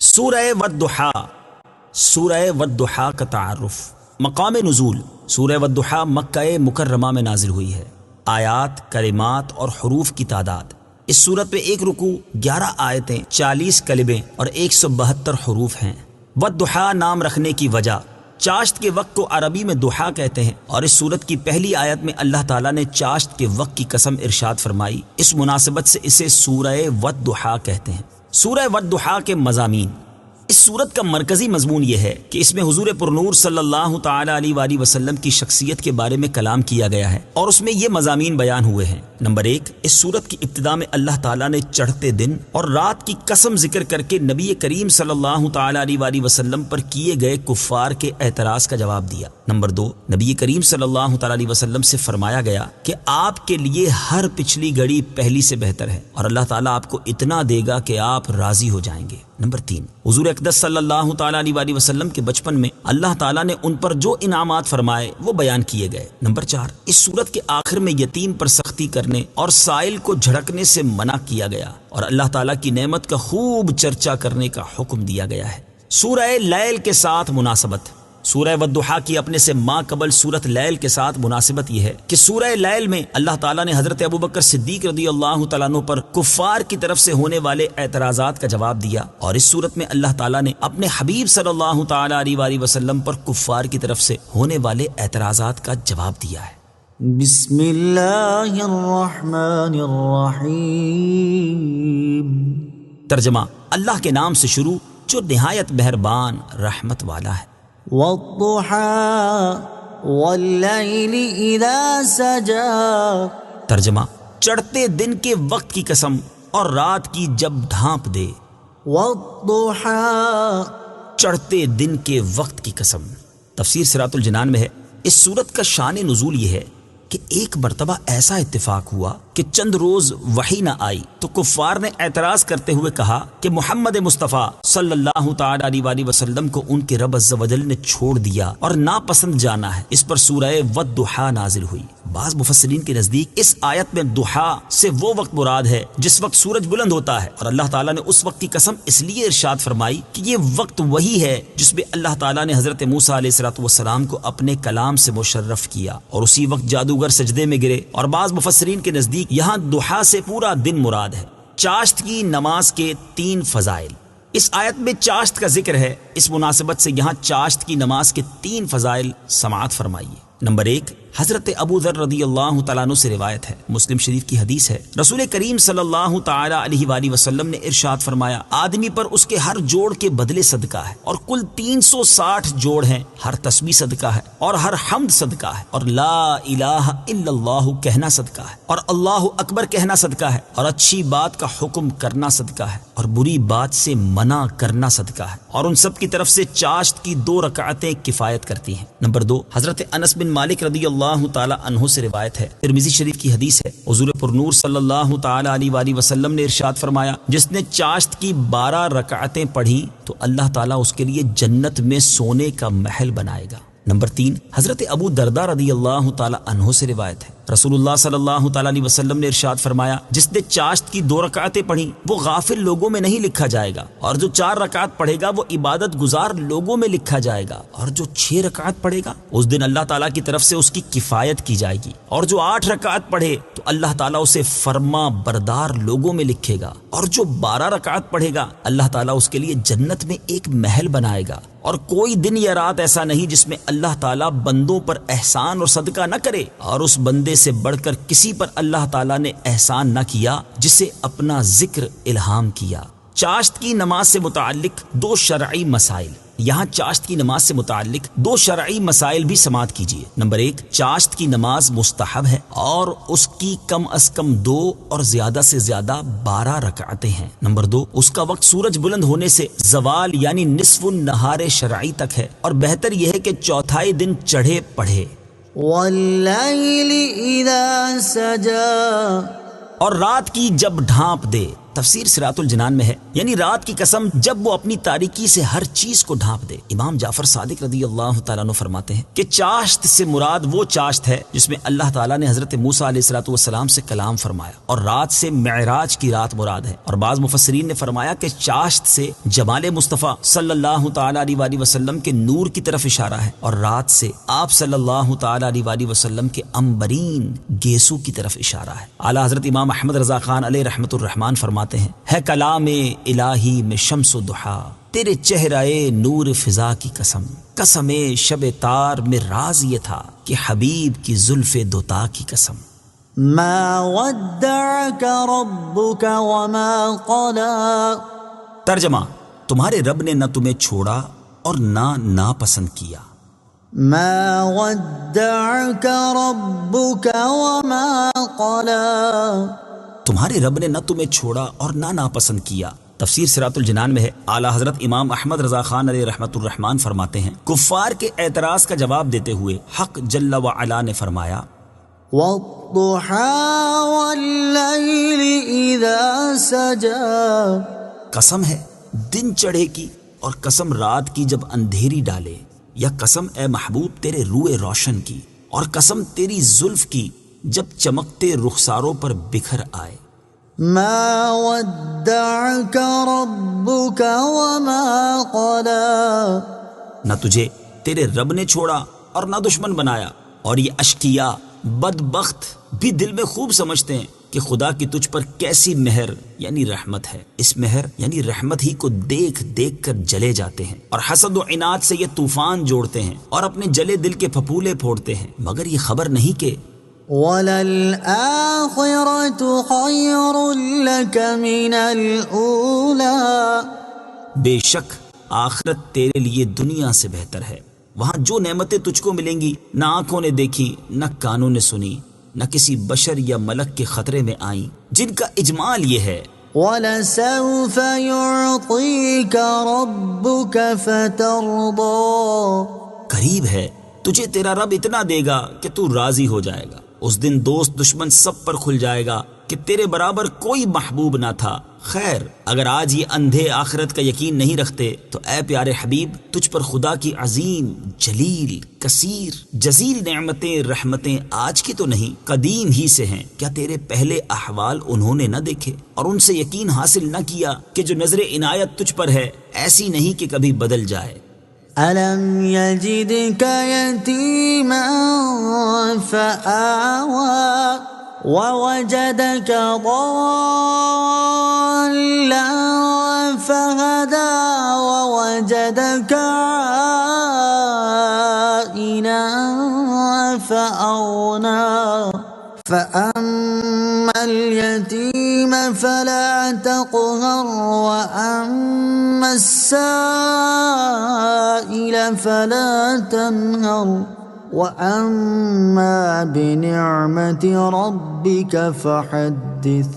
سورہ والضحا، سورہ والضحا کا تعارف۔ مقام نزول، سورہ والضحا مکہ مکرمہ میں نازل ہوئی ہے۔ آیات، کلمات اور حروف کی تعداد، اس سورت میں ایک رکوع، 11 آیتیں، 40 کلمے اور 172 حروف ہیں۔ والضحا نام رکھنے کی وجہ، چاشت کے وقت کو عربی میں ضحا کہتے ہیں، اور اس سورت کی پہلی آیت میں اللہ تعالیٰ نے چاشت کے وقت کی قسم ارشاد فرمائی، اس مناسبت سے اسے سورہ والضحا کہتے ہیں۔ سورہ والضحا کے مضامین، اس سورت کا مرکزی مضمون یہ ہے کہ اس میں حضور پرنور صلی اللہ تعالی علیہ وآلہ وسلم کی شخصیت کے بارے میں کلام کیا گیا ہے، اور اس میں یہ مضامین بیان ہوئے ہیں۔ نمبر 1، اس سورت کی ابتدا میں اللہ تعالیٰ نے چڑھتے دن اور رات کی قسم ذکر کر کے نبی کریم صلی اللہ تعالی علیہ وآلہ وسلم پر کیے گئے کفار کے اعتراض کا جواب دیا۔ نمبر 2، نبی کریم صلی اللہ تعالی علیہ وسلم سے فرمایا گیا کہ آپ کے لیے ہر پچھلی گھڑی پہلی سے بہتر ہے، اور اللہ تعالیٰ آپ کو اتنا دے گا کہ آپ راضی ہو جائیں گے۔ نمبر 3، حضور اقدس صلی اللہ تعالی علیہ وآلہ وسلم کے بچپن میں اللہ تعالیٰ نے ان پر جو انعامات فرمائے وہ بیان کیے گئے۔ نمبر 4، اس سورت کے آخر میں یتیم پر سختی کرنے اور سائل کو جھڑکنے سے منع کیا گیا، اور اللہ تعالیٰ کی نعمت کا خوب چرچا کرنے کا حکم دیا گیا ہے۔ سورہ لیل کے ساتھ مناسبت، سورہ والضحا کی اپنے سے ماں قبل سورت لیل کے ساتھ مناسبت یہ ہے کہ سورہ لیل میں اللہ تعالیٰ نے حضرت ابوبکر صدیق رضی اللہ تعالیٰ عنہ پر کفار کی طرف سے ہونے والے اعتراضات کا جواب دیا، اور اس سورت میں اللہ تعالیٰ نے اپنے حبیب صلی اللہ تعالیٰ علیہ وآلہ وسلم پر کفار کی طرف سے ہونے والے اعتراضات کا جواب دیا ہے۔ بسم اللہ الرحمن الرحیم۔ ترجمہ، اللہ کے نام سے شروع جو نہایت مہربان رحمت والا ہے۔ والضحى واللیل اذا سجا۔ ترجمہ، چڑھتے دن کے وقت کی قسم اور رات کی جب ڈھانپ دے۔ والضحى، چڑھتے دن کے وقت کی قسم۔ تفسیر صراط الجنان میں ہے، اس سورت کا شان نزول یہ ہے کہ ایک مرتبہ ایسا اتفاق ہوا کہ چند روز وحی نہ آئی تو کفار نے اعتراض کرتے ہوئے کہا کہ محمد مصطفیٰ صلی اللہ تعالی علیہ وآلہ وسلم کو ان کے رب عز و جل نے چھوڑ دیا اور ناپسند جانا ہے۔ اس پر سورہ والضحا نازل ہوئی۔ بعض مفسرین کے نزدیک اس آیت میں ضحا سے وہ وقت مراد ہے جس وقت سورج بلند ہوتا ہے، اور اللہ تعالیٰ نے اس وقت کی قسم اس لیے ارشاد فرمائی کہ یہ وقت وہی ہے جس میں اللہ تعالیٰ نے حضرت موسیٰ علیہ السلام کو اپنے کلام سے مشرف کیا، اور اسی وقت جادوگر سجدے میں گرے۔ اور بعض مفسرین کے نزدیک یہاں ضحا سے پورا دن مراد ہے۔ چاشت کی نماز کے 3 فضائل، اس آیت میں چاشت کا ذکر ہے، اس مناسبت سے یہاں چاشت کی نماز کے 3 فضائل سماعت فرمائیے۔ نمبر 1، حضرت ابو ذر رضی اللہ تعالیٰ عنہ سے روایت ہے، مسلم شریف کی حدیث ہے، رسول کریم صلی اللہ تعالی علیہ وآلہ وسلم نے ارشاد فرمایا، آدمی پر اس کے ہر جوڑ کے بدلے صدقہ ہے، اور کل 360 جوڑ ہیں، ہر تسبیح صدقہ ہے، اور ہر حمد صدقہ ہے، اور لا الہ الا اللہ کہنا صدقہ ہے، اور اللہ اکبر کہنا صدقہ ہے، اور اچھی بات کا حکم کرنا صدقہ ہے، اور بری بات سے منع کرنا صدقہ ہے، اور ان سب کی طرف سے چاشت کی 2 رکعتیں کفایت کرتی ہیں۔ نمبر 2، حضرت انس بن مالک رضی اللہ تعالی عنہ سے روایت ہے، ترمذی شریف کی حدیث ہے، حضور پرنور صلی اللہ تعالی علیہ وآلہ وسلم نے ارشاد فرمایا، جس نے چاشت کی 12 رکعتیں پڑھی تو اللہ تعالیٰ اس کے لیے جنت میں سونے کا محل بنائے گا۔ نمبر 3، حضرت ابو درداء رضی اللہ تعالی عنہ سے روایت ہے، رسول اللہ صلی اللہ تعالی علیہ وسلم نے ارشاد فرمایا، جس نے چاشت کی 2 رکعتیں پڑھی وہ غافل لوگوں میں نہیں لکھا جائے گا، اور جو 4 رکعت پڑھے گا وہ عبادت گزار لوگوں میں لکھا جائے گا، اور جو 6 رکعت پڑھے گا اس دن اللہ تعالیٰ کی طرف سے اس کی کفایت کی جائے گی، اور جو 8 رکعت پڑھے تو اللہ تعالیٰ اسے فرما بردار لوگوں میں لکھے گا، اور جو 12 رکعت پڑھے گا اللہ تعالیٰ اس کے لیے جنت میں ایک محل بنائے گا، اور کوئی دن یا رات ایسا نہیں جس میں اللہ تعالیٰ بندوں پر احسان اور صدقہ نہ کرے، اور اس بندے سے بڑھ کر کسی پر اللہ تعالیٰ نے احسان نہ کیا جسے اپنا ذکر الہام کیا۔ چاشت کی نماز سے متعلق 2 شرعی مسائل، یہاں چاشت کی نماز سے متعلق 2 شرعی مسائل بھی سماعت کیجیے۔ نمبر 1، چاشت کی نماز مستحب ہے، اور اس کی کم از کم 2 اور زیادہ سے زیادہ 12 رکعتیں ہیں۔ نمبر 2، اس کا وقت سورج بلند ہونے سے زوال یعنی نصف النہار شرعی تک ہے، اور بہتر یہ ہے کہ چوتھائی دن چڑھے پڑھے۔ واللیل اذا سجا، اور رات کی جب ڈھانپ دے۔ تفسیر صراط الجنان میں ہے، یعنی رات کی قسم جب وہ اپنی تاریکی سے ہر چیز کو ڈھانپ دے۔ امام جعفر صادق رضی اللہ تعالیٰ عنہ فرماتے ہیں کہ چاشت سے مراد وہ چاشت ہے جس میں اللہ تعالیٰ نے حضرت موسیٰ علیہ الصلوۃ والسلام سے کلام فرمایا، اور رات سے معراج کی رات مراد ہے۔ اور بعض مفسرین نے فرمایا کہ چاشت سے جمال مصطفیٰ صلی اللہ تعالیٰ علیہ وآلہ وسلم کے نور کی طرف اشارہ ہے، اور رات سے آپ صلی اللہ تعالیٰ علیہ وآلہ وسلم کے عنبرین گیسو کی طرف اشارہ ہے۔ اعلیٰ حضرت امام احمد رضا خان علیہ رحمت الرحمان فرماتے ہیں، ہے کلام الہی میں شمس و ضحیٰ، تیرے چہرہ نور فضا کی قسم، قسم شب تار میں راز یہ تھا کہ حبیب کی زلف دوتا کی قسم۔ ما ودعك ربك وما قلى۔ ترجمہ، تمہارے رب نے نہ تمہیں چھوڑا اور نہ ناپسند کیا۔ ما ودعك ربك وما قلى۔ تمہارے رب نے نہ تمہیں چھوڑا اور نہ ناپسند کیا۔ تفسیر صراط الجنان میں ہے، اعلیٰ حضرت امام احمد رضا خان علیہ رحمت الرحمان فرماتے ہیں، کفار کے اعتراض کا جواب دیتے ہوئے حق جل وعلا نے فرمایا، والضحى والليل إذا سجى۔ قسم ہے دن چڑھے کی اور قسم رات کی جب اندھیری ڈالے، یا قسم اے محبوب تیرے روئے روشن کی، اور قسم تیری زلف کی جب چمکتے رخساروں پر بکھر آئے۔ ما ودعك ربك وما قلى۔ نہ تجھے تیرے رب نے چھوڑا اور نہ دشمن بنایا۔ اور یہ اشقیا بدبخت بھی دل میں خوب سمجھتے ہیں کہ خدا کی تجھ پر کیسی مہر یعنی رحمت ہے، اس مہر یعنی رحمت ہی کو دیکھ دیکھ کر جلے جاتے ہیں، اور حسد و عناد سے یہ طوفان جوڑتے ہیں اور اپنے جلے دل کے پھپولے پھوڑتے ہیں، مگر یہ خبر نہیں کہ وَلَلْآخِرَةُ خَيْرٌ لَكَ مِنَ الْأُولَى۔ بے شک آخرت تیرے لیے دنیا سے بہتر ہے۔ وہاں جو نعمتیں تجھ کو ملیں گی نہ آنکھوں نے دیکھی نہ کانوں نے سنی، نہ کسی بشر یا ملک کے خطرے میں آئیں، جن کا اجمال یہ ہے، وَلَسَوْفَ يُعْطِيكَ رَبُّكَ فَتَرْضَىٰ۔ قریب ہے تجھے تیرا رب اتنا دے گا کہ تو راضی ہو جائے گا۔ اس دن دوست دشمن سب پر کھل جائے گا کہ تیرے برابر کوئی محبوب نہ تھا۔ خیر، اگر آج یہ اندھے آخرت کا یقین نہیں رکھتے تو اے پیارے حبیب، تجھ پر خدا کی عظیم، جلیل، کثیر، جزیل نعمتیں، رحمتیں آج کی تو نہیں، قدیم ہی سے ہیں۔ کیا تیرے پہلے احوال انہوں نے نہ دیکھے اور ان سے یقین حاصل نہ کیا کہ جو نظر عنایت تجھ پر ہے ایسی نہیں کہ کبھی بدل جائے۔ أَلَمْ يَجِدْكَ يَتِيمًا فَآوَىٰ وَوَجَدَكَ ضَالًّا فَهَدَىٰ وَوَجَدَكَ عَائِلًا فَأَغْنَىٰ فَأَمَّا الْيَتِيمَ فَلَا تَقْهَرْ وَأَمَّا السَّائِلَ فَلَا تَنْهَرْ وَأَمَّا بِنِعْمَةِ رَبِّكَ فَحَدِّثْ۔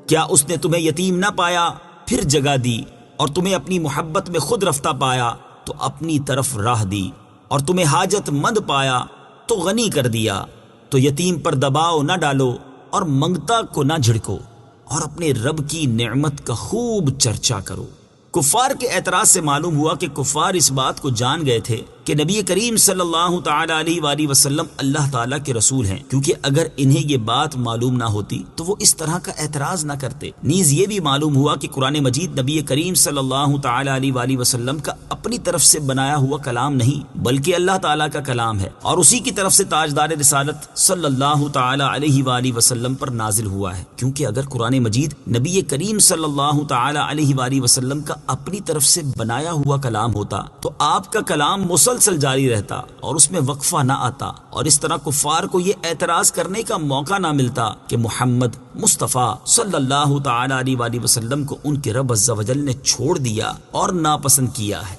کیا اس نے تمہیں یتیم نہ پایا پھر جگہ دی، اور تمہیں اپنی محبت میں خود رفتہ پایا تو اپنی طرف راہ دی، اور تمہیں حاجت مند پایا تو غنی کر دیا، تو یتیم پر دباؤ نہ ڈالو اور منگتا کو نہ جھڑکو، اور اپنے رب کی نعمت کا خوب چرچا کرو۔ کفار کے اعتراض سے معلوم ہوا کہ کفار اس بات کو جان گئے تھے کہ نبی کریم صلی اللہ تعالی علیہ وآلہ وسلم اللہ تعالیٰ کے رسول ہیں، کیونکہ اگر انہیں یہ بات معلوم نہ ہوتی تو وہ اس طرح کا اعتراض نہ کرتے۔ نیز یہ بھی معلوم ہوا کہ قرآن مجید نبی کریم صلی اللہ تعالی علیہ وآلہ وسلم کا اپنی طرف سے بنایا ہوا کلام نہیں بلکہ اللہ تعالیٰ کا کلام ہے، اور اسی کی طرف سے تاجدار رسالت صلی اللہ تعالی علیہ وآلہ وسلم پر نازل ہوا ہے، کیونکہ اگر قرآن مجید نبی کریم صلی اللہ تعالی علیہ وآلہ وسلم کا اپنی طرف سے بنایا ہوا کلام ہوتا تو آپ کا کلام مسلسل جاری رہتا اور اس میں وقفہ نہ آتا، اور اس طرح کفار کو یہ اعتراض کرنے کا موقع نہ ملتا کہ محمد مصطفیٰ صلی اللہ تعالی علیہ وآلہ وسلم کو ان کے رب عز و جل نے چھوڑ دیا اور ناپسند کیا ہے۔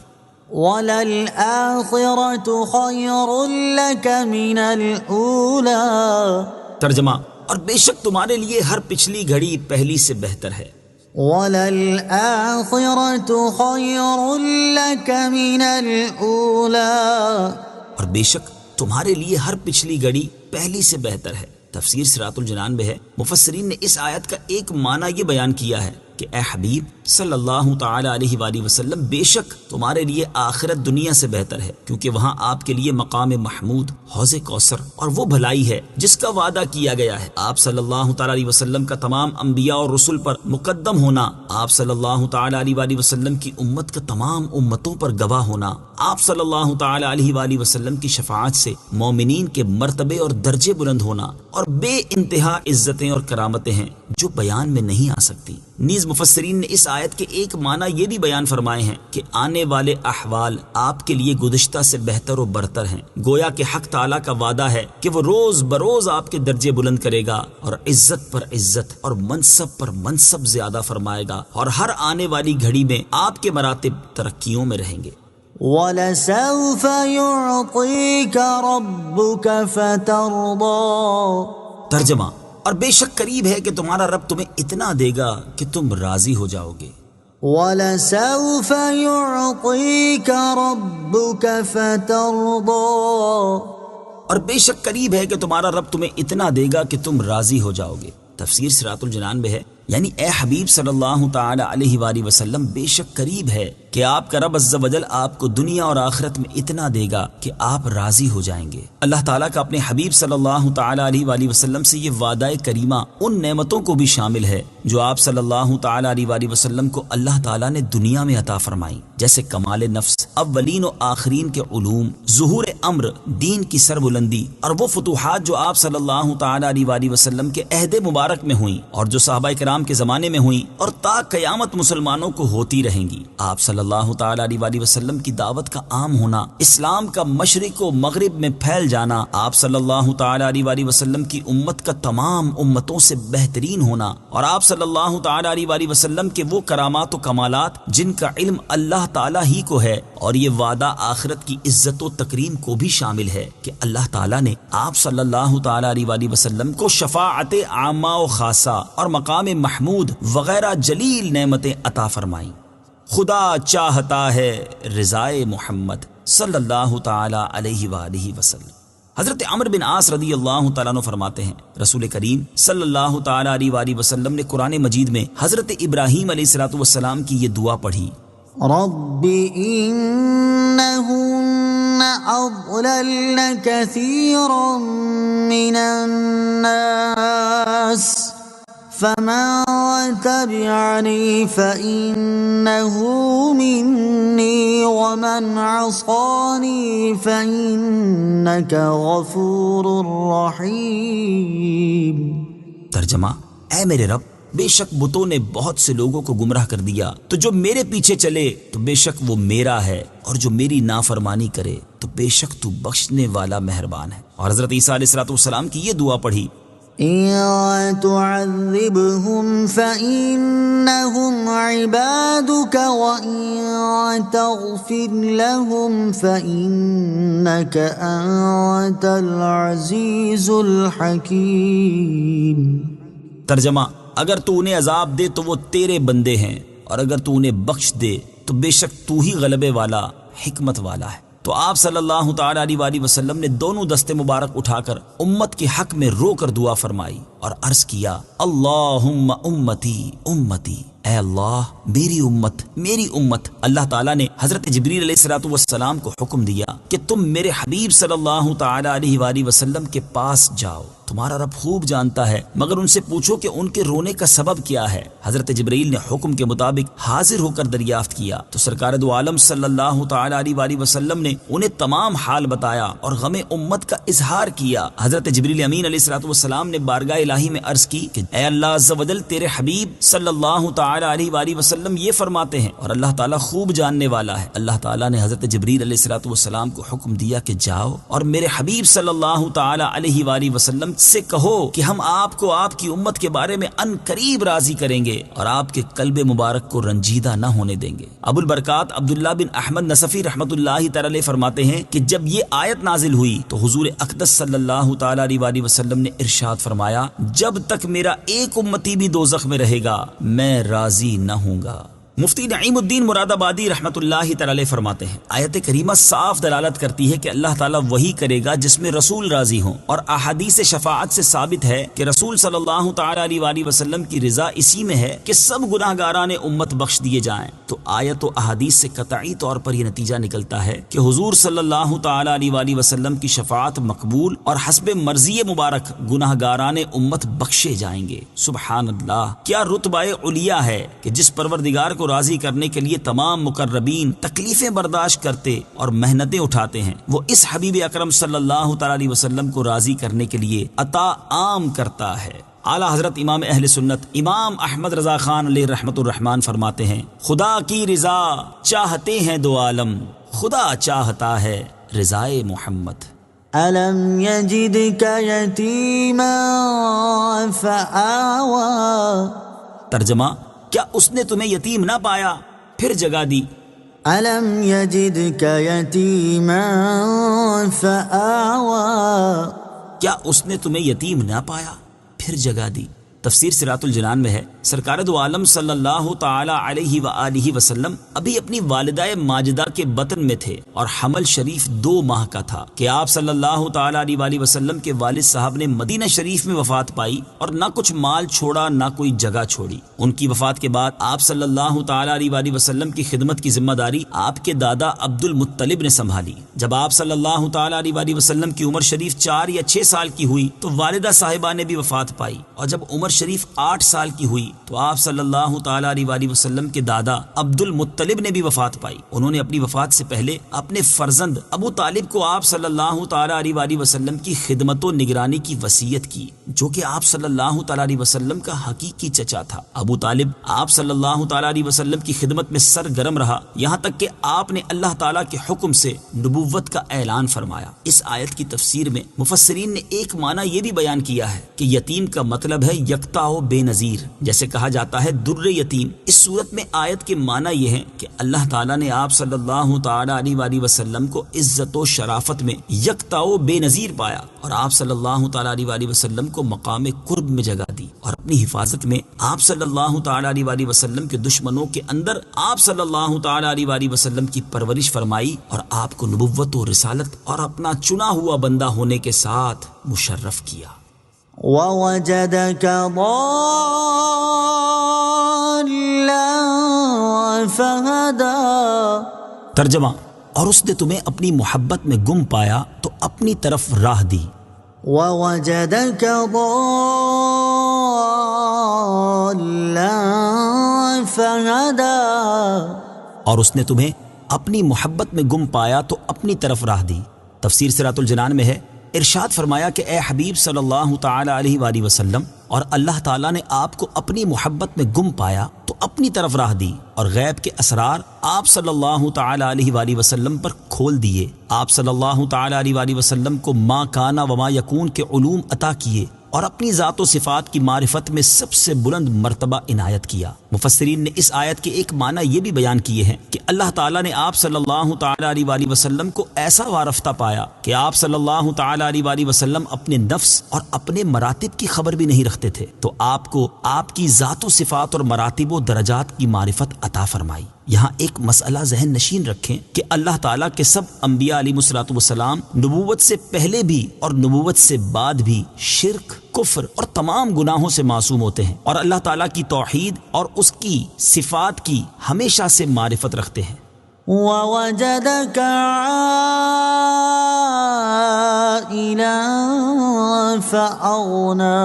وَلَلْآخِرَةُ خَيْرٌ لَكَ مِنَ الْأُولَى۔ ترجمہ، اور بے شک تمہارے لیے ہر پچھلی گھڑی پہلی سے بہتر ہے۔ وَلَلْآخِرَةُ خَيْرٌ لَكَ مِنَ الْأُولَى۔ اور بے شک تمہارے لیے ہر پچھلی گھڑی پہلی سے بہتر ہے۔ تفسیر صراط الجنان میں ہے، مفسرین نے اس آیت کا ایک معنی یہ بیان کیا ہے کہ اے حبیب صلی اللہ تعالی علیہ وآلہ وسلم، بے شک تمہارے لیے آخرت دنیا سے بہتر ہے، کیونکہ وہاں آپ کے لیے مقام محمود، حوض کوثر اور وہ بھلائی ہے جس کا وعدہ کیا گیا ہے۔ آپ صلی اللہ تعالی علیہ وسلم کا تمام انبیاء اور رسل پر مقدم ہونا، آپ صلی اللہ تعالی علیہ وآلہ وسلم کی امت کا تمام امتوں پر گواہ ہونا، آپ صلی اللہ تعالی علیہ وآلہ وسلم کی شفاعت سے مومنین کے مرتبے اور درجے بلند ہونا، اور بے انتہا عزتیں اور کرامتیں ہیں جو بیان میں نہیں آ سکتی۔ نیز مفسرین نے اس آیت کے ایک معنی یہ بھی بیان فرمائے ہیں کہ آنے والے احوال آپ کے لیے گزشتہ سے بہتر و برتر ہیں، گویا کہ حق تعالیٰ کا وعدہ ہے کہ وہ روز بروز آپ کے درجے بلند کرے گا اور عزت پر عزت اور منصب پر منصب زیادہ فرمائے گا، اور ہر آنے والی گھڑی میں آپ کے مراتب ترقیوں میں رہیں گے۔ وَلَسَوْفَ يُعْطِيكَ رَبُّكَ فَتَرْضَىٰ۔ ترجمہ: اور بے شک قریب ہے کہ تمہارا رب تمہیں اتنا دے گا کہ تم راضی ہو جاؤ گے۔ وَلَسَوْفَ يُعْطِيكَ رَبُّكَ فَتَرْضَىٰ۔ اور بے شک قریب ہے کہ تمہارا رب تمہیں اتنا دے گا کہ تم راضی ہو جاؤ گے۔ تفسیر صراط الجنان میں ہے، یعنی اے حبیب صلی اللہ تعالی علیہ وآلہ وسلم، بے شک قریب ہے کہ آپ کا رب عز و جل آپ کو دنیا اور آخرت میں اتنا دے گا کہ آپ راضی ہو جائیں گے۔ اللہ تعالیٰ کا اپنے حبیب صلی اللہ تعالی علیہ وآلہ وسلم سے یہ وعدہ کریمہ ان نعمتوں کو بھی شامل ہے جو آپ صلی اللہ تعالی علیہ وآلہ وسلم کو اللہ تعالیٰ نے دنیا میں عطا فرمائی، جیسے کمال نفس، اولین و آخرین کے علوم، ظہور امر، دین کی سربلندی، اور وہ فتوحات جو آپ صلی اللہ تعالی علیہ وآلہ وسلم کے عہد مبارک میں ہوئیں اور جو صحابہ کرام کے زمانے میں ہوئیں اور تا قیامت مسلمانوں کو ہوتی رہیں گی۔ آپ صلی اللہ تعالی علیہ وآلہ وسلم کی دعوت کا عام ہونا، اسلام کا مشرق و مغرب میں پھیل جانا، آپ صلی اللہ تعالی علیہ وآلہ وسلم کی امت کا تمام امتوں سے بہترین ہونا، اور آپ صلی اللہ تعالی علیہ وآلہ وسلم کے وہ کرامات و کمالات جن کا علم اللہ تعالی ہی کو ہے، اور یہ وعدہ آخرت کی عزت و تکریم کو بھی شامل ہے کہ اللہ تعالی نے آپ صلی اللہ تعالی علیہ وآلہ وسلم کو شفاعت عامہ و خاصہ اور مقام محمود وغیرہ جلیل نعمتیں عطا فرمائیں۔ خدا چاہتا ہے رضائے محمد صلی اللہ تعالی علیہ وآلہ وسلم۔ حضرت عمرو بن عاص رضی اللہ تعالیٰ عنہ فرماتے ہیں، رسول کریم صلی اللہ تعالی علیہ وآلہ وسلم نے قرآن مجید میں حضرت ابراہیم علیہ السلام کی یہ دعا پڑھی، رب إنهن أضللن كثيرا من الناس فمن تبعني فإنه مني ومن عصاني فإنك غفور رحيم۔ ترجمہ: اے میرے رب، بے شک بتوں نے بہت سے لوگوں کو گمراہ کر دیا، تو جو میرے پیچھے چلے تو بے شک وہ میرا ہے، اور جو میری نافرمانی کرے تو بے شک تو بخشنے والا مہربان ہے۔ اور حضرت عیسیٰ علیہ السلام کی یہ دعا پڑھی، إن تعذبهم فإنهم عبادك وإن تغفر لهم فإنك أنت العزيز الحكيم۔ ترجمہ: اگر تو انہیں عذاب دے تو وہ تیرے بندے ہیں، اور اگر تو انہیں بخش دے تو بے شک تو ہی غلبے والا، حکمت والا ہے۔ تو آپ صلی اللہ تعالی علیہ وآلہ وسلم نے دونوں دستے مبارک اٹھا کر امت کے حق میں رو کر دعا فرمائی اور عرض کیا، اللہم امتی امتی، اے اللہ میری امت میری امت۔ اللہ تعالیٰ نے حضرت جبریل علیہ السلام کو حکم دیا کہ تم میرے حبیب صلی اللہ تعالی علیہ وآلہ وسلم کے پاس جاؤ، تمہارا رب خوب جانتا ہے، مگر ان سے پوچھو کہ ان کے رونے کا سبب کیا ہے۔ حضرت جبرائیل نے حکم کے مطابق حاضر ہو کر دریافت کیا تو سرکار دو عالم صلی اللہ تعالی علیہ وآلہ وسلم نے انہیں تمام حال بتایا اور غم امت کا اظہار کیا۔ حضرت جبریل امین علیہ السلام نے بارگاہ الہی میں عرض کی کہ اے اللہ عز و جل، تیرے حبیب صلی اللہ تعالی علیہ وآلہ وسلم یہ فرماتے ہیں اور اللہ تعالیٰ خوب جاننے والا ہے۔ اللہ تعالیٰ نے حضرت جبریل علیہ السلام کو حکم دیا کہ جاؤ اور میرے حبیب صلی اللہ تعالی علیہ وآلہ وسلم سے کہو کہ ہم آپ کو آپ کی امت کے بارے میں ان قریب راضی کریں گے اور آپ کے قلب مبارک کو رنجیدہ نہ ہونے دیں گے۔ ابو البرکات عبداللہ بن احمد نصفی رحمۃ اللہ تعالی علیہ فرماتے ہیں کہ جب یہ آیت نازل ہوئی تو حضور اقدس صلی اللہ تعالی علیہ وآلہ وسلم نے ارشاد فرمایا، جب تک میرا ایک امتی بھی دوزخ میں رہے گا میں راضی نہ ہوں گا۔ مفتی نعیم الدین مراد آبادی رحمۃ اللہ تعالی فرماتے ہیں آیت کریمہ صاف دلالت کرتی ہے کہ اللہ تعالیٰ وہی کرے گا جس میں رسول راضی ہوں، اور احادیث شفاعت سے ثابت ہے کہ رسول صلی اللہ تعالی علیہ وآلہ وسلم کی رضا اسی میں ہے کہ سب گناہ گاران امت بخش دیے جائیں۔ تو آیت و احادیث سے قطعی طور پر یہ نتیجہ نکلتا ہے کہ حضور صلی اللہ تعالی علیہ وآلہ وسلم کی شفاعت مقبول اور حسب مرضی مبارک گناہ گاران امت بخشے جائیں گے۔ سبحان اللہ، کیا رتبہ علیہ ہے کہ جس پروردگار کو راضی کرنے کے لیے تمام مقربین تکلیفیں برداشت کرتے اور محنتیں اٹھاتے ہیں، وہ اس حبیب اکرم صلی اللہ تعالی علیہ وسلم کو راضی کرنے کے لیے عطا عام کرتا ہے۔ اعلیٰ حضرت امام اہل سنت امام احمد رضا خان علیہ رحمت الرحمن فرماتے ہیں خدا کی رضا چاہتے ہیں دو عالم، خدا چاہتا ہے رضائے محمد۔ أَلَمْ يَجِدْكَ يَتِيمًا فَآوَى ترجمہ، کیا اس نے تمہیں یتیم نہ پایا پھر جگہ دی؟ أَلَمْ يَجِدْكَ يَتِيمًا فَآوَى کیا اس نے تمہیں یتیم نہ پایا پھر جگہ دی؟ تفسیر صراط الجنان میں ہے سرکار دو عالم صلی اللہ تعالی علیہ وآلہ وسلم ابھی اپنی والدہ ماجدہ کے بطن میں تھے اور حمل شریف 2 ماہ کا تھا کہ آپ صلی اللہ تعالی علیہ وآلہ وسلم کے والد صاحب نے مدینہ شریف میں وفات پائی اور نہ کچھ مال چھوڑا نہ کوئی جگہ چھوڑی۔ ان کی وفات کے بعد آپ صلی اللہ تعالی علیہ وآلہ وسلم کی خدمت کی ذمہ داری آپ کے دادا عبد المطلب نے سنبھالی۔ جب آپ صلی اللہ تعالی علیہ وآلہ وسلم کی عمر شریف 4 یا 6 سال کی ہوئی تو والدہ صاحبہ نے بھی وفات پائی، اور جب عمر شریف 8 سال کی ہوئی تو آپ صلی اللہ تعالی علیہ وآلہ وسلم کے دادا عبد المطلب نے بھی وفات پائی۔ انہوں نے اپنی وفات سے پہلے اپنے فرزند ابو طالب کو آپ صلی اللہ تعالی علیہ وآلہ وسلم کی خدمت و نگرانی کی وصیت کی، جو کہ آپ صلی اللہ تعالی علیہ وسلم کا حقیقی چچا تھا۔ ابو طالب آپ صلی اللہ تعالی علیہ وسلم کی خدمت میں سرگرم رہا، یہاں تک کہ آپ نے اللہ تعالی کے حکم سے نبوت کا اعلان فرمایا۔ اس آیت کی تفسیر میں مفسرین نے ایک معنی یہ بھی بیان کیا ہے کہ یتیم کا مطلب ہے یکتا و بے نظیر، جیسے کہا جاتا ہے در یتیم۔ اس صورت میں آیت کے معنی یہ ہے کہ اللہ تعالیٰ نے آپ صلی اللہ تعالی علیہ وآلہ وسلم کو عزت و شرافت میں یکتا و بے نظیر پایا، اور آپ صلی اللہ تعالی علیہ وآلہ وسلم کو مقام قرب میں جگہ دی، اور اپنی حفاظت میں آپ صلی اللہ تعالی علیہ وآلہ وسلم کے دشمنوں کے اندر آپ صلی اللہ تعالی علیہ وآلہ وسلم کی پرورش فرمائی، اور آپ کو نبوت و رسالت اور اپنا چنا ہوا بندہ ہونے کے ساتھ مشرف کیا۔ وَوَجَدَكَ ضَالًّا فَهَدَى ترجمہ، اور اس نے تمہیں اپنی محبت میں گم پایا تو اپنی طرف راہ دی۔ وَوَجَدَكَ ضَالًّا فَهَدَى اور اس نے تمہیں اپنی محبت میں گم پایا تو اپنی طرف راہ دی۔ تفسیر صراط الجنان میں ہے ارشاد فرمایا کہ اے حبیب صلی اللہ تعالی علیہ وآلہ وسلم، اور اللہ تعالیٰ نے آپ کو اپنی محبت میں گم پایا تو اپنی طرف راہ دی، اور غیب کے اسرار آپ صلی اللہ تعالی علیہ وآلہ وسلم پر کھول دیے۔ آپ صلی اللہ تعالی علیہ وآلہ وسلم کو ما کانا وما یکون کے علوم عطا کیے، اور اپنی ذات و صفات کی معرفت میں سب سے بلند مرتبہ عنایت کیا۔ مفسرین نے اس آیت کے ایک معنی یہ بھی بیان کیے ہیں کہ اللہ تعالیٰ نے آپ صلی اللہ تعالی علیہ وآلہ وسلم کو ایسا وارفتہ پایا کہ آپ صلی اللہ تعالی علیہ وآلہ وسلم اپنے نفس اور اپنے مراتب کی خبر بھی نہیں رکھتے تھے، تو آپ کو آپ کی ذات و صفات اور مراتب و درجات کی معرفت عطا فرمائی۔ یہاں ایک مسئلہ ذہن نشین رکھیں کہ اللہ تعالیٰ کے سب انبیاء علیہ الصلوۃ والسلام نبوت سے پہلے بھی اور نبوت سے بعد بھی شرک، کفر اور تمام گناہوں سے معصوم ہوتے ہیں، اور اللہ تعالیٰ کی توحید اور اس کی صفات کی ہمیشہ سے معرفت رکھتے ہیں۔ وَوَجَدَكَ عَائِلًا فَأَغْنَى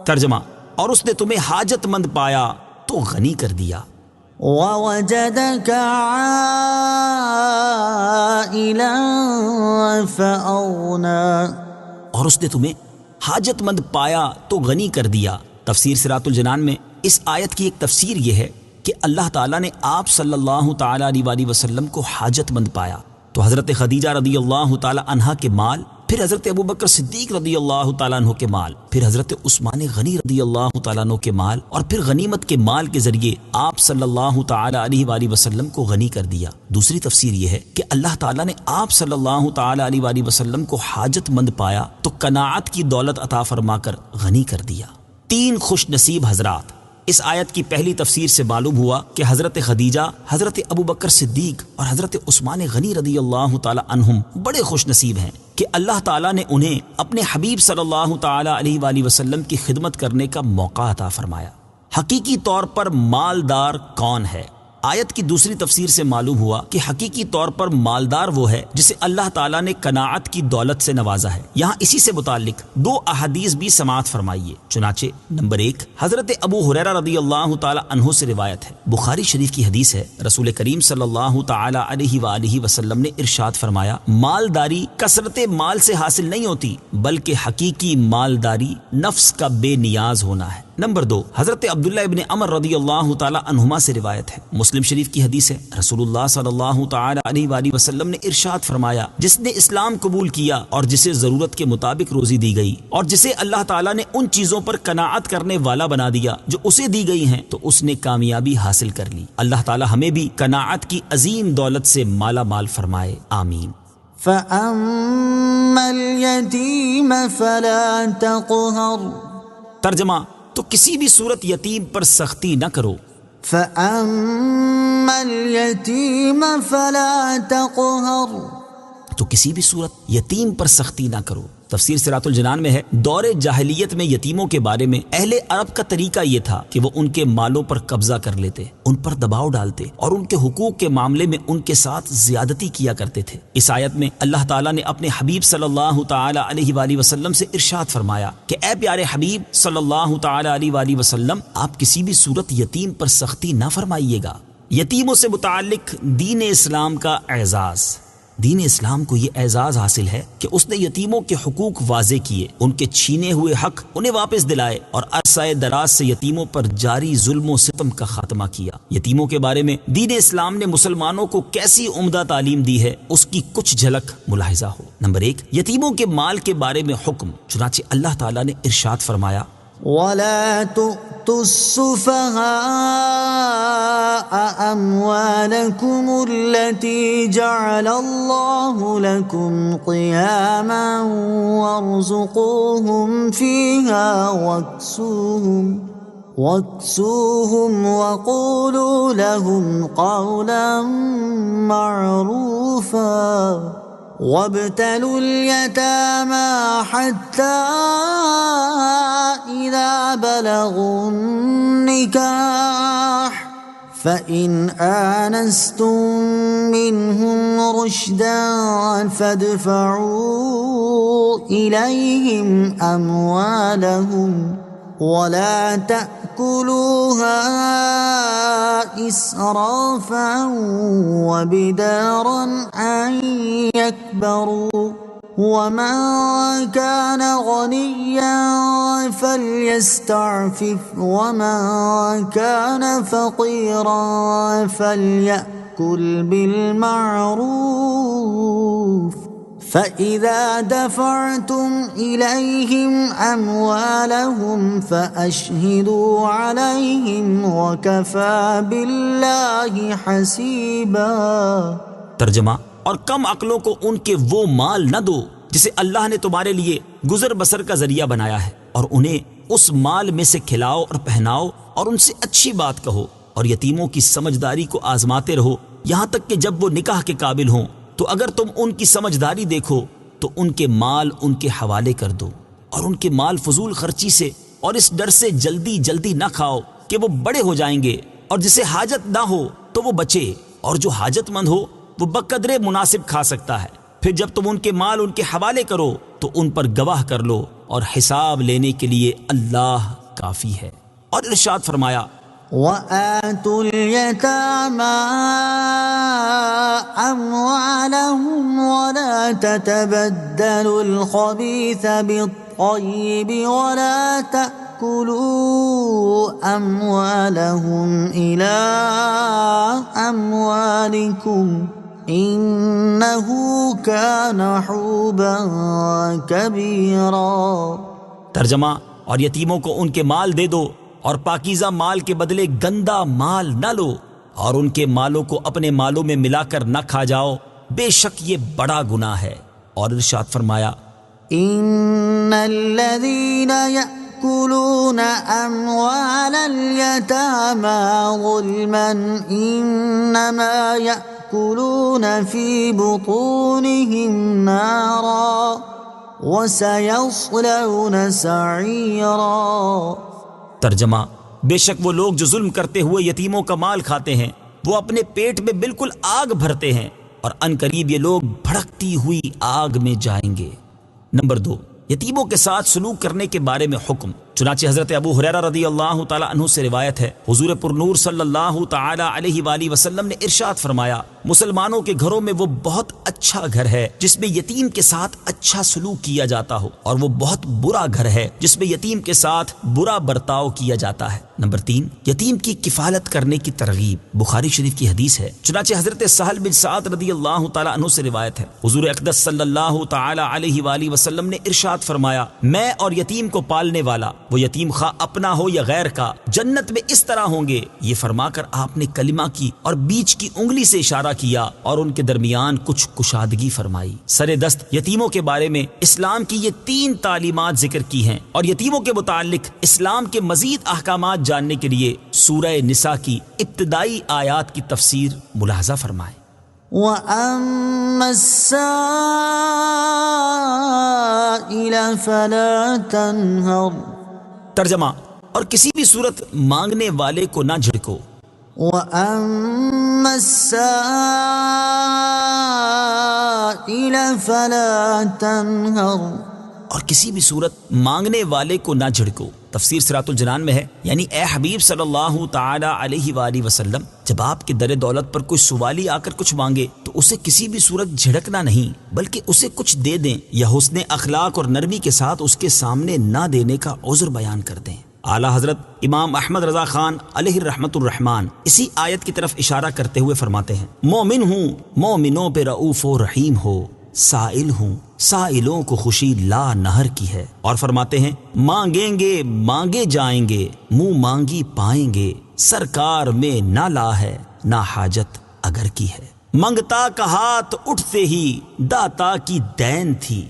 ترجمہ، اور اس نے تمہیں حاجت مند پایا تو غنی کر دیا۔ وَوَجَدَكَ عَائِلًا فَأَغْنَى اور اس نے تمہیں حاجت مند پایا تو غنی کر دیا۔ تفسیر صراط الجنان میں اس آیت کی ایک تفسیر یہ ہے کہ اللہ تعالیٰ نے آپ صلی اللہ تعالی علیہ وآلہ وسلم کو حاجت مند پایا تو حضرت خدیجہ رضی اللہ تعالی عنہا کے مال، پھر حضرت ابوبکر صدیق رضی اللہ تعالیٰ عنہ کے مال، پھر حضرت عثمان غنی رضی اللہ تعالیٰ عنہ کے مال، اور پھر غنیمت کے مال کے ذریعے آپ صلی اللہ تعالی علیہ وآلہ وسلم کو غنی کر دیا۔ دوسری تفسیر یہ ہے کہ اللہ تعالیٰ نے آپ صلی اللہ تعالی علیہ وآلہ وسلم کو حاجت مند پایا تو قناعت کی دولت عطا فرما کر غنی کر دیا۔ 3 خوش نصیب حضرات اس آیت کی پہلی تفسیر سے معلوم ہوا کہ حضرت خدیجہ، حضرت ابو بکر صدیق اور حضرت عثمان غنی رضی اللہ تعالی عنہم بڑے خوش نصیب ہیں کہ اللہ تعالیٰ نے انہیں اپنے حبیب صلی اللہ تعالی علیہ وآلہ وسلم کی خدمت کرنے کا موقع عطا فرمایا۔ حقیقی طور پر مالدار کون ہے؟ آیت کی دوسری تفسیر سے معلوم ہوا کہ حقیقی طور پر مالدار وہ ہے جسے اللہ تعالیٰ نے قناعت کی دولت سے نوازا ہے۔ یہاں اسی سے متعلق دو احادیث بھی سماعت فرمائیے۔ چنانچہ نمبر 1 حضرت ابو ہریرہ رضی اللہ تعالی عنہ سے روایت ہے، بخاری شریف کی حدیث ہے، رسول کریم صلی اللہ تعالی علیہ وآلہ وسلم نے ارشاد فرمایا، مالداری کثرت مال سے حاصل نہیں ہوتی بلکہ حقیقی مالداری نفس کا بے نیاز ہونا ہے۔ نمبر 2 حضرت عبداللہ ابن عمر رضی اللہ تعالی عنہما سے روایت ہے، مسلم شریف کی حدیث ہے، رسول اللہ صلی اللہ تعالی علیہ وآلہ وسلم نے ارشاد فرمایا، جس نے اسلام قبول کیا اور جسے ضرورت کے مطابق روزی دی گئی اور جسے اللہ تعالیٰ نے ان چیزوں پر قناعت کرنے والا بنا دیا جو اسے دی گئی ہیں، تو اس نے کامیابی حاصل کر لی۔ اللہ تعالیٰ ہمیں بھی قناعت کی عظیم دولت سے مالا مال فرمائے، آمین۔ فَأَمَّا الْيَتِيمَ فَلَا تَقْهَرْ، ترجمہ، تو کسی بھی صورت یتیم پر سختی نہ کرو۔ فَأَمَّا الْيَتِيمَ فَلَا تَقْهَرْ، تو کسی بھی صورت یتیم پر سختی نہ کرو۔ تفسیر صراط الجنان میں ہے، دور جاہلیت میں یتیموں کے بارے میں اہل عرب کا طریقہ یہ تھا کہ وہ ان کے مالوں پر قبضہ کر لیتے، ان پر دباؤ ڈالتے اور ان کے حقوق کے معاملے میں ان کے ساتھ زیادتی کیا کرتے تھے۔ اس آیت میں اللہ تعالیٰ نے اپنے حبیب صلی اللہ تعالی علیہ وآلہ وسلم سے ارشاد فرمایا کہ اے پیارے حبیب صلی اللہ تعالی علیہ وآلہ وسلم، آپ کسی بھی صورت یتیم پر سختی نہ فرمائیے گا۔ یتیموں سے متعلق دین اسلام کا اعزاز، دین اسلام کو یہ اعزاز حاصل ہے کہ اس نے یتیموں کے حقوق واضح کیے، ان کے چھینے ہوئے حق انہیں واپس دلائے اور عرصہ دراز سے یتیموں پر جاری ظلم و ستم کا خاتمہ کیا۔ یتیموں کے بارے میں دین اسلام نے مسلمانوں کو کیسی عمدہ تعلیم دی ہے، اس کی کچھ جھلک ملاحظہ ہو۔ نمبر 1 یتیموں کے مال کے بارے میں حکم، چنانچہ اللہ تعالیٰ نے ارشاد فرمایا، وَلَا تُؤْتُوا السُّفَهَاءَ أَمْوَالَكُمُ الَّتِي جَعَلَ اللَّهُ لَكُمْ قِيَامًا وَارْزُقُوهُمْ فِيهَا وَاكْسُوهُمْ وَقُولُوا لَهُمْ قَوْلًا مَّعْرُوفًا وَابْتَلُوا الْيَتَامَى حَتَّى إِذَا بَلَغُوا النِّكَاحَ فَإِنْ آنَسْتُم مِّنْهُمْ رُشْدًا فَادْفَعُوا إِلَيْهِمْ أَمْوَالَهُمْ وَلَا تَأْكُلُوهَا إِسْرَافًا وَبِدَارًا أَن يَكْبَرُوا وَمَن كَانَ غَنِيًّا فَلْيَسْتَعْفِفْ وَمَن كَانَ فَقِيرًا فَلْيَأْكُلْ بِالْمَعْرُوفِ فَإِذَا دَفَعْتُمْ إِلَيْهِمْ أَمْوَالَهُمْ فَأَشْهِدُوا عَلَيْهِمْ وَكَفَى بِاللَّهِ حَسِيبًا۔ ترجمہ، اور کم عقلوں کو ان کے وہ مال نہ دو جسے اللہ نے تمہارے لیے گزر بسر کا ذریعہ بنایا ہے، اور انہیں اس مال میں سے کھلاؤ اور پہناؤ اور ان سے اچھی بات کہو، اور یتیموں کی سمجھداری کو آزماتے رہو یہاں تک کہ جب وہ نکاح کے قابل ہوں، تو اگر تم ان کی سمجھداری دیکھو تو ان کے مال ان کے حوالے کر دو، اور ان کے مال فضول خرچی سے اور اس ڈر سے جلدی جلدی نہ کھاؤ کہ وہ بڑے ہو جائیں گے، اور جسے حاجت نہ ہو تو وہ بچے، اور جو حاجت مند ہو وہ بقدرے مناسب کھا سکتا ہے۔ پھر جب تم ان کے مال ان کے حوالے کرو تو ان پر گواہ کر لو، اور حساب لینے کے لیے اللہ کافی ہے۔ اور ارشاد فرمایا، وَآتُوا الْيَتَامَى أَمْوَالَهُمْ وَلَا تَتَبَدَّلُوا الْخَبِيثَ بِالطَّيِّبِ وَلَا تَأْكُلُوا أَمْوَالَهُمْ إِلَىٰ أَمْوَالِكُمْ إِنَّهُ كَانَ حُوبًا كَبِيرًا۔ ترجمہ، اور یتیموں کو ان کے مال دے دو، اور پاکیزہ مال کے بدلے گندا مال نہ لو، اور ان کے مالوں کو اپنے مالوں میں ملا کر نہ کھا جاؤ، بے شک یہ بڑا گناہ ہے۔ اور ارشاد فرمایا، إِنَّ الَّذِينَ يأكلون أموال اليتامى ظلما إنما يأكلون في بطونهم نارا وسيصلون سعيرا۔ ترجمہ: بے شک وہ لوگ جو ظلم کرتے ہوئے یتیموں کا مال کھاتے ہیں وہ اپنے پیٹ میں بالکل آگ بھرتے ہیں اور ان قریب یہ لوگ بھڑکتی ہوئی آگ میں جائیں گے۔ نمبر 2، یتیموں کے ساتھ سلوک کرنے کے بارے میں حکم۔ چنانچہ حضرت ابو ہریرہ رضی اللہ تعالی عنہ سے روایت ہے، حضور پرنور صلی اللہ تعالی علیہ وآلہ وسلم نے ارشاد فرمایا، مسلمانوں کے گھروں میں وہ بہت اچھا گھر ہے جس میں یتیم کے ساتھ اچھا سلوک کیا جاتا ہو، اور وہ بہت برا گھر ہے جس میں یتیم کے ساتھ برا برتاؤ کیا جاتا ہے۔ نمبر 3، یتیم کی کفالت کرنے کی ترغیب۔ بخاری شریف کی حدیث ہے، چنانچہ حضرت سہل بن سعد رضی اللہ تعالی عنہ سے روایت ہے، حضور اقدس صلی اللہ تعالی علیہ وآلہ وسلم نے ارشاد فرمایا، میں اور یتیم کو پالنے والا، وہ یتیم خواہ اپنا ہو یا غیر کا، جنت میں اس طرح ہوں گے۔ یہ فرما کر آپ نے کلمہ کی اور بیچ کی انگلی سے اشارہ کیا اور ان کے درمیان کچھ کشادگی فرمائی۔ سر دست یتیموں کے بارے میں اسلام کی یہ 3 تعلیمات ذکر کی ہیں، اور یتیموں کے متعلق اسلام کے مزید احکامات جاننے کے لیے سورہ نساء کی ابتدائی آیات کی تفسیر ملاحظہ فرمائیں۔ وَأَمَّا السَّائِلَ فَلَا تَنْهَرْ۔ ترجمہ: اور کسی بھی صورت مانگنے والے کو نہ جھڑکو۔ وَأَمَّا السَّائِلَ فَلَا تَنْهَرْ۔ اور کسی بھی صورت مانگنے والے کو نہ جھڑکو۔ تفسیر صراط الجنان میں ہے، یعنی اے حبیب صلی اللہ تعالی علیہ وآلہ وسلم، جب آپ کے در دولت پر کوئی سوالی آ کر کچھ مانگے تو اسے کسی بھی صورت جھڑکنا نہیں، بلکہ اسے کچھ دے دیں یا حسن اخلاق اور نرمی کے ساتھ اس کے سامنے نہ دینے کا عذر بیان کر دیں۔ اعلیٰ حضرت امام احمد رضا خان علیہ رحمت الرحمان اسی آیت کی طرف اشارہ کرتے ہوئے فرماتے ہیں، مومن ہوں مومنوں پہ رؤوف و رحیم ہو، سائل ہوں سائلوں کو خوشی لا نہر کی ہے۔ اور فرماتے ہیں، مانگیں گے مانگے جائیں گے، منہ مانگی پائیں گے، سرکار میں نہ لا ہے نہ حاجت اگر کی ہے، منگتا کا ہاتھ اٹھتے ہی داتا کی دین تھی۔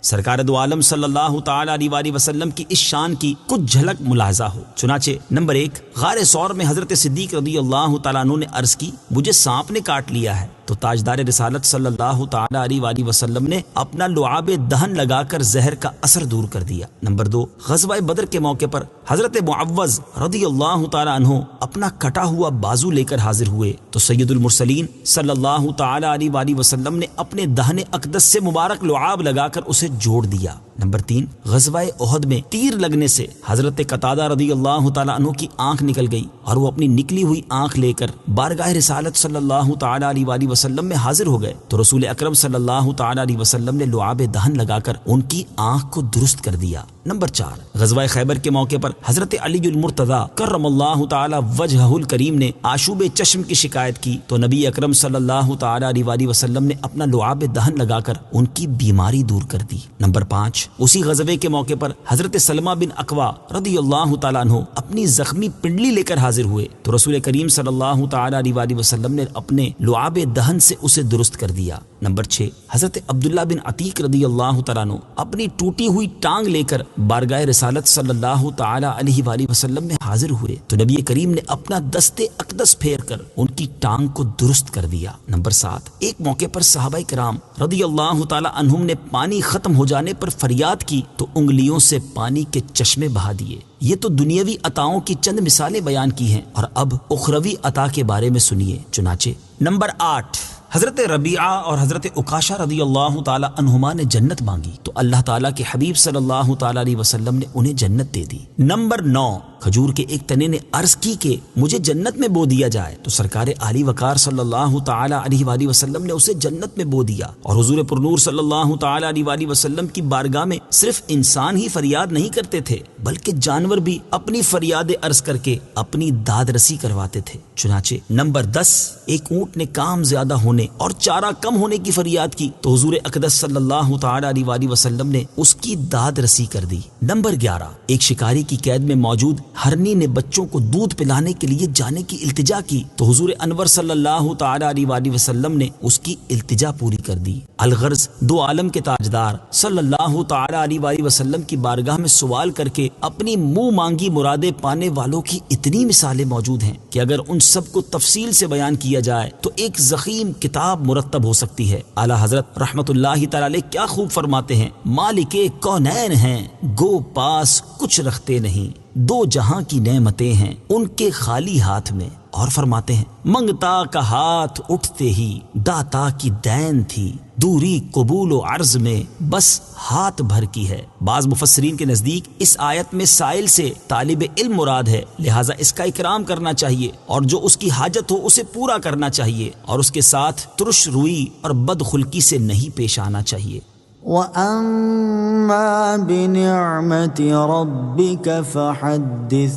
سرکار دو عالم صلی اللہ تعالی علیہ وآلہ وسلم کی اس شان کی کچھ جھلک ملاحظہ ہو۔ چنانچہ نمبر 1، غار ثور میں حضرت صدیق رضی اللہ تعالیٰ عنہ نے عرض کی، مجھے سانپ نے کاٹ لیا ہے، تو تاجدار رسالت صلی اللہ تعالی علیہ وآلہ وسلم نے اپنا لعاب دہن لگا کر زہر کا اثر دور کر دیا۔ نمبر 2، غزوہ بدر کے موقع پر حضرت معوذ رضی اللہ تعالی عنہ اپنا کٹا ہوا بازو لے کر حاضر ہوئے تو سید المرسلین صلی اللہ تعالی علیہ وآلہ وسلم نے اپنے دہن اقدس سے مبارک لعاب لگا کر اسے جوڑ دیا۔ نمبر 3، غزوہ احد میں تیر لگنے سے حضرت قتادہ رضی اللہ تعالی عنہ کی آنکھ نکل گئی اور وہ اپنی نکلی ہوئی آنکھ لے کر بارگاہ رسالت صلی اللہ تعالی علیہ وآلہ وسلم میں حاضر ہو گئے تو رسول اکرم صلی اللہ تعالی علیہ وسلم نے لعاب دہن لگا کر ان کی آنکھ کو درست کر دیا۔ نمبر 4، غزوہ خیبر کے موقع پر حضرت علی المرتضی کرم اللہ تعالی وجہہ الکریم نے آشوب چشم کی شکایت کی تو نبی اکرم صلی اللہ تعالی علیہ وآلہ وسلم نے اپنا لعاب دہن لگا کر ان کی بیماری دور کر دی۔ نمبر 5، اسی غزوے کے موقع پر حضرت سلمہ بن اکوا رضی اللہ تعالیٰ عنہ اپنی زخمی پنڈلی لے کر حاضر ہوئے تو رسول کریم صلی اللہ تعالی علیہ وآلہ وسلم نے اپنے لعاب دہن سے اسے درست کر دیا۔ نمبر 6، حضرت عبداللہ بن عتیق رضی اللہ تعالیٰ عنہ اپنی ٹوٹی ہوئی ٹانگ لے کر بارگاہ رسالت صلی اللہ تعالی علیہ وآلہ وسلم میں حاضر ہوئے تو نبی کریم نے اپنا دست اقدس پھیر کر ان کی ٹانگ کو درست کر دیا۔ نمبر 7، ایک موقع پر صحابہ کرام رضی اللہ تعالی عنہم نے پانی ختم ہو جانے پر فریاد کی تو انگلیوں سے پانی کے چشمے بہا دیے۔ یہ تو دنیاوی عطاؤں کی چند مثالیں بیان کی ہیں، اور اب اخروی عطا کے بارے میں سنیے۔ چنانچہ نمبر 8، حضرت ربیعہ اور حضرت عکاشہ رضی اللہ تعالی عنہما نے جنت مانگی تو اللہ تعالیٰ کے حبیب صلی اللہ تعالی علیہ وسلم نے انہیں جنت دے دی۔ نمبر 9، کھجور کے ایک تنے نے عرض کی کہ مجھے جنت میں بو دیا جائے تو سرکار عالی وقار صلی اللہ تعالی علیہ وآلہ وسلم نے اسے جنت میں بو دیا۔ اور حضور پرنور صلی اللہ تعالی علیہ وآلہ وسلم کی بارگاہ میں صرف انسان ہی فریاد نہیں کرتے تھے بلکہ جانور بھی اپنی فریاد عرض کر کے اپنی داد رسی کرواتے تھے۔ چنانچہ نمبر 10، ایک اونٹ نے کام زیادہ ہونے ہونے اور چارہ کم ہونے کی فریاد کی تو حضور اقدس صلی اللہ تعالی علیہ وآلہ وسلم نے اس کی داد رسی کر دی۔ نمبر 11، ایک شکاری کی قید میں موجود ہرنی نے بچوں کو دودھ پلانے کے لیے جانے کی التجا کی تو حضور انور صلی اللہ تعالی علیہ وآلہ وسلم نے اس کی التجا پوری کر دی۔ الغرض دو عالم کے تاجدار صلی اللہ تعالی علیہ وآلہ وسلم کی بارگاہ میں سوال کر کے اپنی منہ مانگی مرادیں پانے والوں کی اتنی مثالیں موجود ہیں کہ اگر ان سب کو تفصیل سے بیان کیا جائے تو ایک ضخیم کتاب مرتب ہو سکتی ہے۔ اعلیٰ حضرت رحمت اللہ تعالی علیہ کیا خوب فرماتے ہیں، مالک کونین ہیں گو پاس کچھ رکھتے نہیں، دو جہاں کی نعمتیں ہیں ان کے خالی ہاتھ میں، اور فرماتے ہیں منگتا کا ہاتھ اٹھتے ہی داتا کی دین تھی، دوری قبول و عرض میں بس ہاتھ بھر کی ہے۔ بعض مفسرین کے نزدیک اس آیت میں سائل سے طالب علم مراد ہے، لہٰذا اس کا اکرام کرنا چاہیے اور جو اس کی حاجت ہو اسے پورا کرنا چاہیے اور اس کے ساتھ ترش روئی اور بدخلقی سے نہیں پیش آنا چاہیے۔ وَأَمَّا بِنِعْمَةِ رَبِّكَ فَحَدِّثْ۔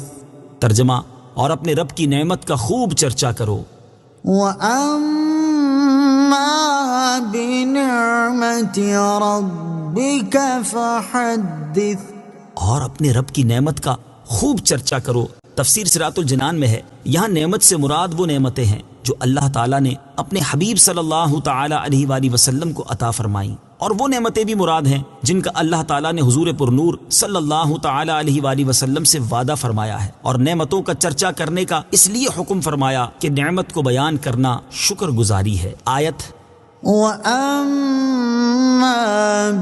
ترجمہ، اور اپنے رب کی نعمت کا خوب چرچا کرو۔ وَأَمَّا بِنِعْمَةِ رَبِّكَ فَحَدِّثْ۔ اور اپنے رب کی نعمت کا خوب چرچا کرو۔ تفسیر صراط الجنان میں ہے، یہاں نعمت سے مراد وہ نعمتیں ہیں جو اللہ تعالیٰ نے اپنے حبیب صلی اللہ تعالی علیہ وآلہ وسلم کو عطا فرمائیں، اور وہ نعمتیں بھی مراد ہیں جن کا اللہ تعالیٰ نے حضور پر نور صلی اللہ تعالی علیہ وآلہ وسلم سے وعدہ فرمایا ہے، اور نعمتوں کا چرچا کرنے کا اس لیے حکم فرمایا کہ نعمت کو بیان کرنا شکر گزاری ہے۔ آیت وَأَمَّا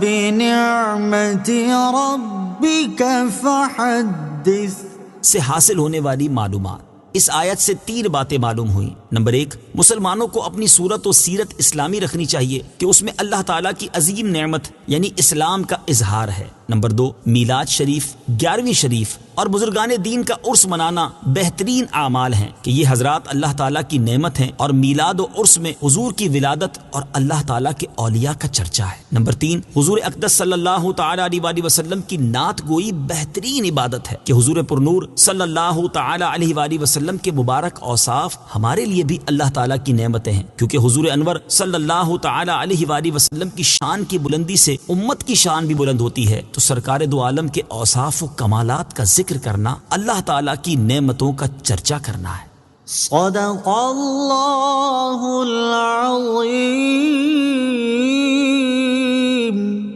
بِنِعْمَةِ رَبِّكَ فَحَدِّثْ سے حاصل ہونے والی معلومات۔ اس آیت سے 3 باتیں معلوم ہوئیں۔ نمبر 1، مسلمانوں کو اپنی صورت و سیرت اسلامی رکھنی چاہیے کہ اس میں اللہ تعالیٰ کی عظیم نعمت یعنی اسلام کا اظہار ہے۔ نمبر 2، میلاد شریف، 11ویں شریف اور بزرگان دین کا عرس منانا بہترین اعمال ہیں کہ یہ حضرات اللہ تعالیٰ کی نعمت ہیں، اور میلاد و عرس میں حضور کی ولادت اور اللہ تعالیٰ کے اولیاء کا چرچا ہے۔ نمبر 3، حضور اقدس صلی اللہ تعالی علیہ وآلہ وسلم کی نعت گوئی بہترین عبادت ہے کہ حضور پر نور صلی اللہ تعالی علیہ وآلہ وسلم کے مبارک اوصاف ہمارے لیے بھی اللہ تعالیٰ کی نعمتیں ہیں، کیونکہ حضور انور صلی اللہ تعالی علیہ وآلہ وسلم کی شان کی بلندی سے امت کی شان بھی بلند ہوتی ہے، تو سرکار دو عالم کے اوصاف و کمالات کا ذکر کرنا اللہ تعالیٰ کی نعمتوں کا چرچا کرنا ہے۔ صدق اللہ العظیم۔